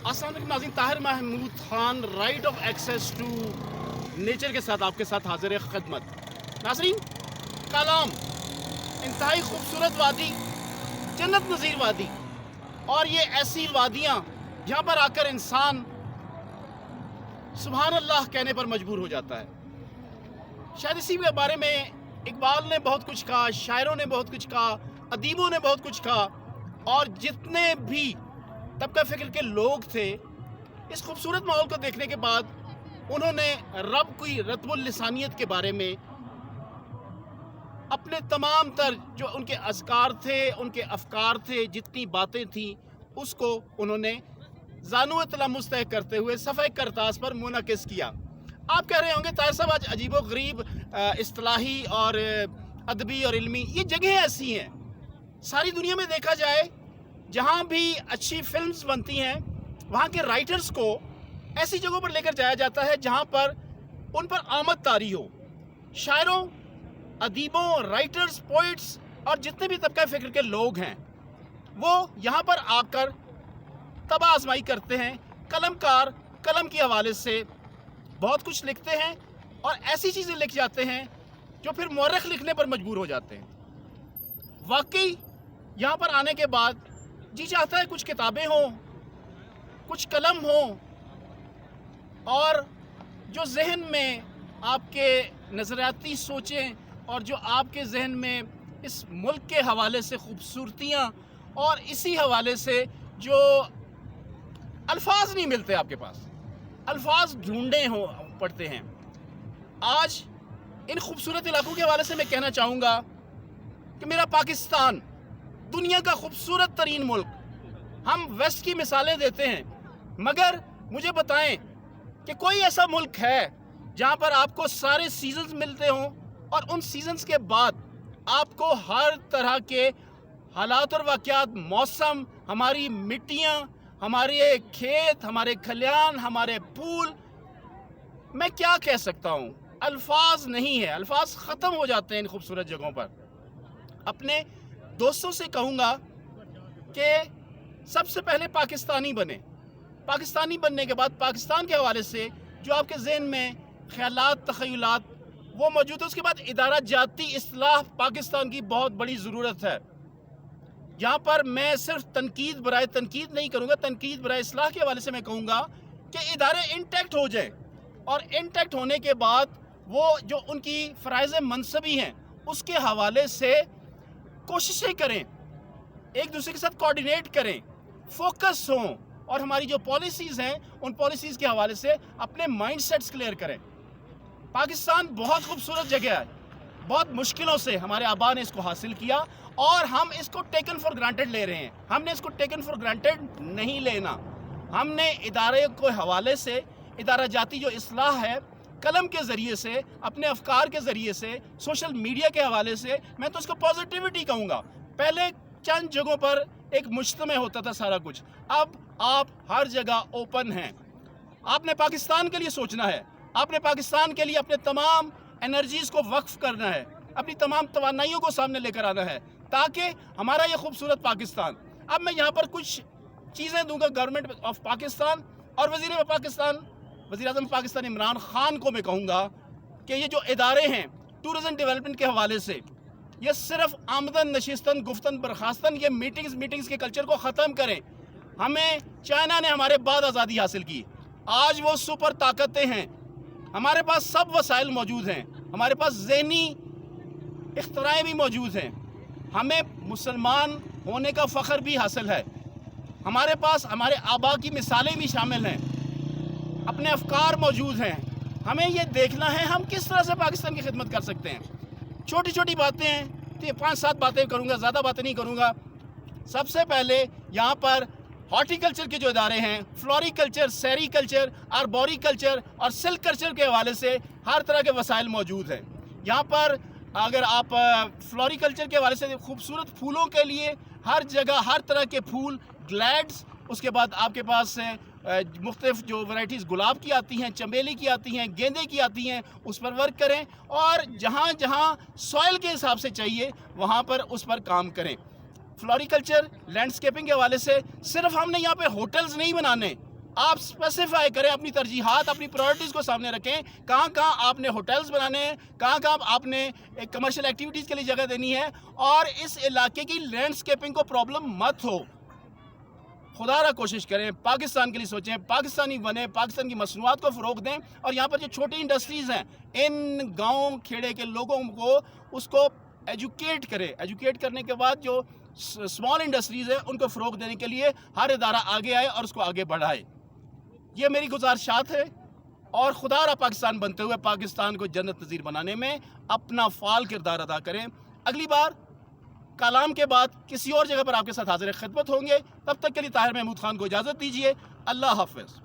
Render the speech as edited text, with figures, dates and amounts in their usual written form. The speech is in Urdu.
السلام علیکم ناظرین، Tahir Mahmood Khan right of access to nature کے ساتھ آپ کے ساتھ حاضر خدمت۔ ناظرین، کلام انتہائی خوبصورت وادی، جنت نظیر وادی، اور یہ ایسی وادیاں جہاں پر آ کر انسان سبحان اللہ کہنے پر مجبور ہو جاتا ہے۔ شاید اسی کے بارے میں اقبال نے بہت کچھ کہا، شاعروں نے بہت کچھ کہا، ادیبوں نے بہت کچھ کہا، اور جتنے بھی طبقہ فکر کے لوگ تھے اس خوبصورت ماحول کو دیکھنے کے بعد انہوں نے رب کی رتب اللسانیت کے بارے میں اپنے تمام تر جو ان کے اذکار تھے، ان کے افکار تھے، جتنی باتیں تھیں، اس کو انہوں نے زانو تلمس طے کرتے ہوئے صفحہ کرتاس پر منعکس کیا۔ آپ کہہ رہے ہوں گے طاہر صاحب آج عجیب و غریب اصطلاحی اور ادبی اور علمی یہ جگہیں ایسی ہیں، ساری دنیا میں دیکھا جائے جہاں بھی اچھی فلمز بنتی ہیں وہاں کے رائٹرز کو ایسی جگہوں پر لے کر جایا جاتا ہے جہاں پر ان پر آمد طاری ہو۔ شاعروں، ادیبوں، رائٹرز، پوئٹس اور جتنے بھی طبقہ فکر کے لوگ ہیں وہ یہاں پر آ کر طبع آزمائی کرتے ہیں، قلم کار قلم کے حوالے سے بہت کچھ لکھتے ہیں اور ایسی چیزیں لکھ جاتے ہیں جو پھر مورخ لکھنے پر مجبور ہو جاتے ہیں۔ واقعی یہاں پر آنے کے بعد جی چاہتا ہے کچھ کتابیں ہوں، کچھ قلم ہوں، اور جو ذہن میں آپ کے نظریاتی سوچیں اور جو آپ کے ذہن میں اس ملک کے حوالے سے خوبصورتیاں اور اسی حوالے سے جو الفاظ نہیں ملتے، آپ کے پاس الفاظ ڈھونڈنے پڑتے ہیں۔ آج ان خوبصورت علاقوں کے حوالے سے میں کہنا چاہوں گا کہ میرا پاکستان دنیا کا خوبصورت ترین ملک، ہم ویسٹ کی مثالیں دیتے ہیں، مگر مجھے بتائیں کہ کوئی ایسا ملک ہے جہاں پر آپ کو سارے سیزنز ملتے ہوں اور ان سیزنز کے بعد آپ کو ہر طرح کے حالات اور واقعات، موسم، ہماری مٹیاں، ہمارے کھیت، ہمارے کھلیان، ہمارے پھول، میں کیا کہہ سکتا ہوں، الفاظ نہیں ہے، الفاظ ختم ہو جاتے ہیں ان خوبصورت جگہوں پر۔ اپنے دوستوں سے کہوں گا کہ سب سے پہلے پاکستانی بنے، پاکستانی بننے کے بعد پاکستان کے حوالے سے جو آپ کے ذہن میں خیالات، تخیلات وہ موجود ہے، اس کے بعد ادارہ جاتی اصلاح پاکستان کی بہت بڑی ضرورت ہے۔ یہاں پر میں صرف تنقید برائے تنقید نہیں کروں گا، تنقید برائے اصلاح کے حوالے سے میں کہوں گا کہ ادارے انٹیکٹ ہو جائیں، اور انٹیکٹ ہونے کے بعد وہ جو ان کی فرائض منصبی ہیں اس کے حوالے سے کوششیں کریں، ایک دوسرے کے ساتھ کوارڈینیٹ کریں، فوکس ہوں، اور ہماری جو پالیسیز ہیں ان پالیسیز کے حوالے سے اپنے مائنڈ سیٹس کلیئر کریں۔ پاکستان بہت خوبصورت جگہ ہے، بہت مشکلوں سے ہمارے آبا نے اس کو حاصل کیا اور ہم اس کو ٹیکن فار گرانٹیڈ لے رہے ہیں۔ ہم نے اس کو ٹیکن فار گرانٹیڈ نہیں لینا، ہم نے ادارے کے حوالے سے ادارہ جاتی جو اصلاح ہے قلم کے ذریعے سے، اپنے افکار کے ذریعے سے، سوشل میڈیا کے حوالے سے، میں تو اس کو پازیٹیوٹی کہوں گا۔ پہلے چند جگہوں پر ایک مجتمع ہوتا تھا سارا کچھ، اب آپ ہر جگہ اوپن ہیں۔ آپ نے پاکستان کے لیے سوچنا ہے، آپ نے پاکستان کے لیے اپنے تمام انرجیز کو وقف کرنا ہے، اپنی تمام توانائیوں کو سامنے لے کر آنا ہے تاکہ ہمارا یہ خوبصورت پاکستان۔ اب میں یہاں پر کچھ چیزیں دوں گا گورنمنٹ آف پاکستان اور وزیر پاکستان، وزیر اعظم پاکستان عمران خان کو میں کہوں گا کہ یہ جو ادارے ہیں ٹورزم ڈیولپمنٹ کے حوالے سے، یہ صرف آمدن نشستن گفتن برخاستن، یہ میٹنگز کے کلچر کو ختم کریں۔ ہمیں چائنا نے ہمارے بعد آزادی حاصل کی، آج وہ سپر طاقتیں ہیں، ہمارے پاس سب وسائل موجود ہیں، ہمارے پاس ذہنی اختراعیں بھی موجود ہیں، ہمیں مسلمان ہونے کا فخر بھی حاصل ہے، ہمارے پاس ہمارے آبا کی مثالیں بھی شامل ہیں، اپنے افکار موجود ہیں۔ ہمیں یہ دیکھنا ہے ہم کس طرح سے پاکستان کی خدمت کر سکتے ہیں۔ چھوٹی چھوٹی باتیں ہیں، 5-7 باتیں کروں گا، زیادہ باتیں نہیں کروں گا۔ سب سے پہلے یہاں پر ہارٹی کلچر کے جو ادارے ہیں، فلوری کلچر، سیری کلچر، آربوری کلچر اور سلک کلچر کے حوالے سے ہر طرح کے وسائل موجود ہیں۔ یہاں پر اگر آپ فلوری کلچر کے حوالے سے خوبصورت پھولوں کے لیے ہر جگہ ہر طرح کے پھول، گلیڈز، اس کے بعد آپ کے پاس مختلف جو ورائٹیز گلاب کی آتی ہیں، چمیلی کی آتی ہیں، گیندے کی آتی ہیں، اس پر ورک کریں، اور جہاں جہاں سوائل کے حساب سے چاہیے وہاں پر اس پر کام کریں۔ فلوری کلچر، لینڈسکیپنگ کے حوالے سے صرف ہم نے یہاں پہ ہوٹلز نہیں بنانے، آپ اسپیسیفائی کریں اپنی ترجیحات، اپنی پرائرٹیز کو سامنے رکھیں، کہاں کہاں آپ نے ہوٹلز بنانے ہیں، کہاں کہاں آپ نے کمرشل ایکٹیویٹیز کے لیے جگہ دینی ہے، اور اس علاقے کی لینڈسکیپنگ کو پرابلم مت ہو۔ خدا را کوشش کریں، پاکستان کے لیے سوچیں، پاکستانی بنیں، پاکستان کی مصنوعات کو فروغ دیں، اور یہاں پر جو چھوٹی انڈسٹریز ہیں ان گاؤں کھیڑے کے لوگوں کو اس کو ایجوکیٹ کریں۔ ایجوکیٹ کرنے کے بعد جو اسمال انڈسٹریز ہیں ان کو فروغ دینے کے لیے ہر ادارہ آگے آئے اور اس کو آگے بڑھائے۔ یہ میری گزارشات ہے، اور خدا را پاکستان بنتے ہوئے پاکستان کو جنت نظیر بنانے میں اپنا فعال کردار ادا کریں۔ اگلی بار کلام کے بعد کسی اور جگہ پر آپ کے ساتھ حاضر خدمت ہوں گے، تب تک کے لیے طاہر محمود خان کو اجازت دیجیے۔ اللہ حافظ۔